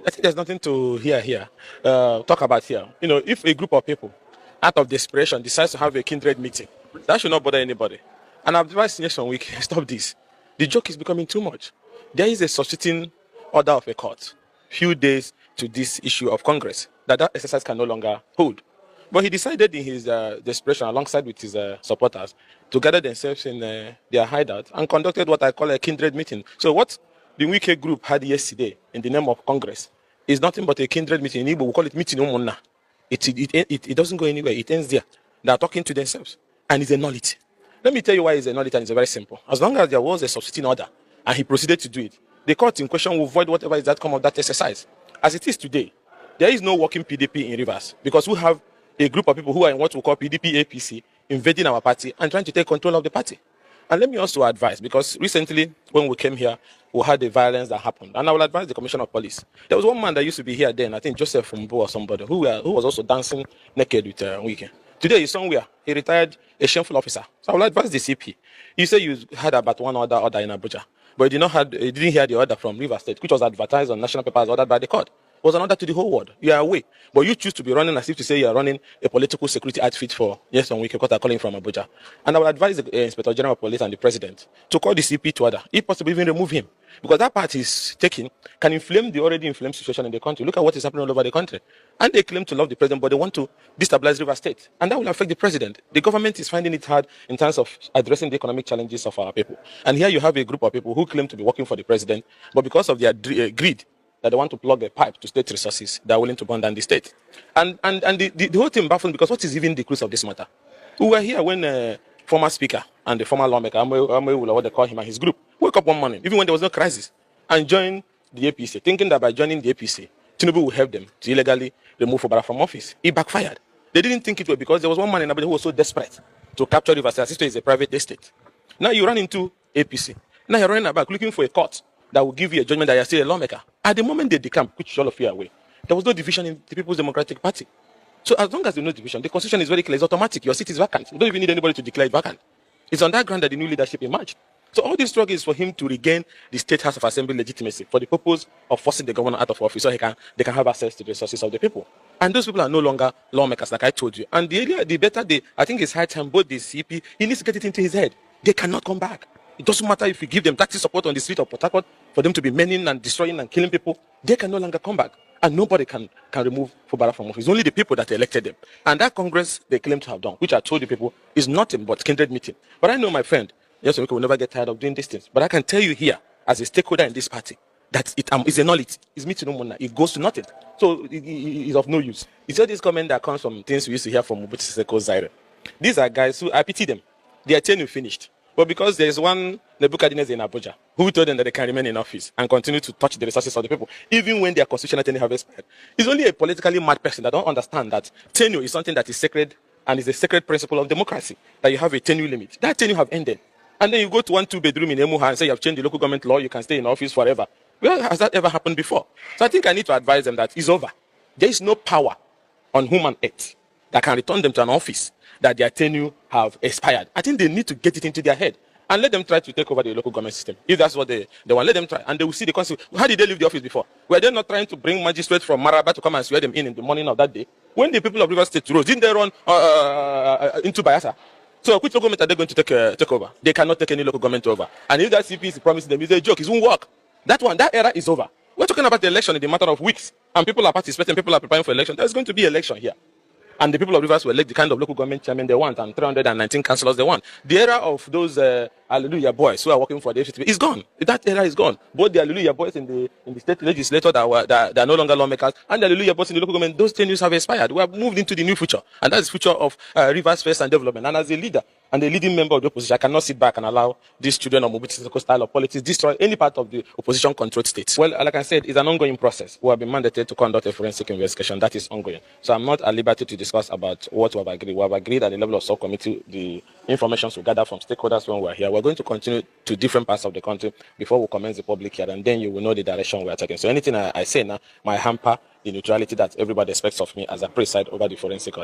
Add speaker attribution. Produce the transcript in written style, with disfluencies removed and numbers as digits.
Speaker 1: I think there's nothing to talk about here. If a group of people, out of desperation, decides to have a kindred meeting, that should not bother anybody. And I've advised Nation Week, stop this. The joke is becoming too much. There is a substituting order of a court, few days to this issue of Congress, that exercise can no longer hold. But he decided in his desperation, alongside with his supporters, to gather themselves in their hideout and conducted what I call a kindred meeting. So what the WIKE group had yesterday in the name of Congress is nothing but a kindred meeting. In Igbo, we call it meeting umuna. It doesn't go anywhere. It ends there. They are talking to themselves. And it's a nullity. Let me tell you why it's a nullity, and it's very simple. As long as there was a substituting order and he proceeded to do it, the court in question will void whatever is the outcome of that exercise. As it is today, there is no working PDP in Rivers because we have a group of people who are in what we call PDP APC invading our party and trying to take control of the party. And let me also advise, because recently when we came here, we had the violence that happened. And I will advise the Commissioner of Police. There was one man that used to be here then, I think Joseph Fumbo or somebody, who was also dancing naked with WIKE. Today he's somewhere. He retired a shameful officer. So I will advise the CP. You say you had about one order in Abuja, but you didn't hear the order from Rivers State, which was advertised on national papers, ordered by the court. It was an order to the whole world. You are away. But you choose to be running as if to say you are running a political security outfit for Nyesom Wike, because they are calling from Abuja. And I will advise the Inspector General of Police and the President to call the CP to order, if possible, even remove him. Because that part he's taking can inflame the already inflamed situation in the country. Look at what is happening all over the country. And they claim to love the president, but they want to destabilize River State. And that will affect the president. The government is finding it hard in terms of addressing the economic challenges of our people. And here you have a group of people who claim to be working for the president, but because of their greed, that they want to plug a pipe to state resources, they are willing to burn down the state. And the whole thing baffles, because what is even the cruise of this matter? We were here when former speaker and the former lawmaker, what they call him, and his group, woke up one morning, even when there was no crisis, and joined the APC, thinking that by joining the APC, Tinubu will help them to illegally remove Obara from office. It backfired. They didn't think it would, because there was one man in Abuja who was so desperate to capture Rivers State. Sister is a private estate. Now you run into APC. Now you're running back looking for a court that will give you a judgment that you're still a lawmaker. At the moment they decamp, which all of you are away, there was no division in the People's Democratic Party. So as long as there's no division, the constitution is very clear. It's automatic. Your seat is vacant. You don't even need anybody to declare it vacant. It's on that ground that the new leadership emerged. So all this struggle is for him to regain the State House of Assembly legitimacy for the purpose of forcing the governor out of office so they can have access to the resources of the people. And those people are no longer lawmakers, like I told you. And the earlier, the better I think it's high time both the CP, he needs to get it into his head. They cannot come back. It doesn't matter if you give them tactical support on the street of Port Harcourt for them to be manning and destroying and killing people. They can no longer come back. And nobody can remove Fubara from office. It's only the people that elected them. And that Congress they claim to have done, which I told the people, is nothing but kindred meeting. But I know, my friend, yes, we will never get tired of doing these things. But I can tell you here, as a stakeholder in this party, that it is a nullity. It's meeting no more. It goes to nothing. So it's of no use. It's all this comment that comes from things we used to hear from Mobutu Sese Zaire. These are guys who, I pity them. Their tenure finished. But because there is one Nebuchadnezzar in Abuja who told them that they can remain in office and continue to touch the resources of the people, even when their constitutional tenure have expired. It's only a politically mad person that don't understand that tenure is something that is sacred and is a sacred principle of democracy, that you have a tenure limit. That tenure have ended. And then you go to 1 2-bedroom in Emuha and say you have changed the local government law, you can stay in office forever. Well, has that ever happened before? So I think I need to advise them that it's over. There is no power on human earth that can return them to an office that their tenure have expired. I think they need to get it into their head and let them try to take over the local government system. If that's what they want, let them try, and they will see the consequence. How did they leave the office before? Were they not trying to bring magistrates from Maraba to come and swear them in the morning of that day? When the people of Rivers State rose, didn't they run into Bayelsa? So which local government are they going to take over? They cannot take any local government over. And if that CP is promising them, it's a joke. It won't work. That era is over. We're talking about the election in the matter of weeks, and people are participating, people are preparing for election. There's going to be election here. And the people of Rivers will elect the kind of local government chairman they want and 319 councillors they want. The era of those Hallelujah boys who are working for the FCTV is gone. That era is gone. Both the Hallelujah boys in the state legislature that are no longer lawmakers and the Hallelujah boys in the local government, those tenures have expired. We have moved into the new future. And that's the future of Rivers First and Development. And as a leader and a leading member of the opposition, I cannot sit back and allow these children of Mobutu Sese style of politics destroy any part of the opposition-controlled states. Well, like I said, it's an ongoing process. We have been mandated to conduct a forensic investigation. That is ongoing. So I'm not at liberty to discuss about what we have agreed. We have agreed at the level of subcommittee, the information we gather from stakeholders when we're here. We're going to continue to different parts of the country before we commence the public here, and then you will know the direction we're taking. So anything I say now might hamper the neutrality that everybody expects of me as I preside over the forensic audit.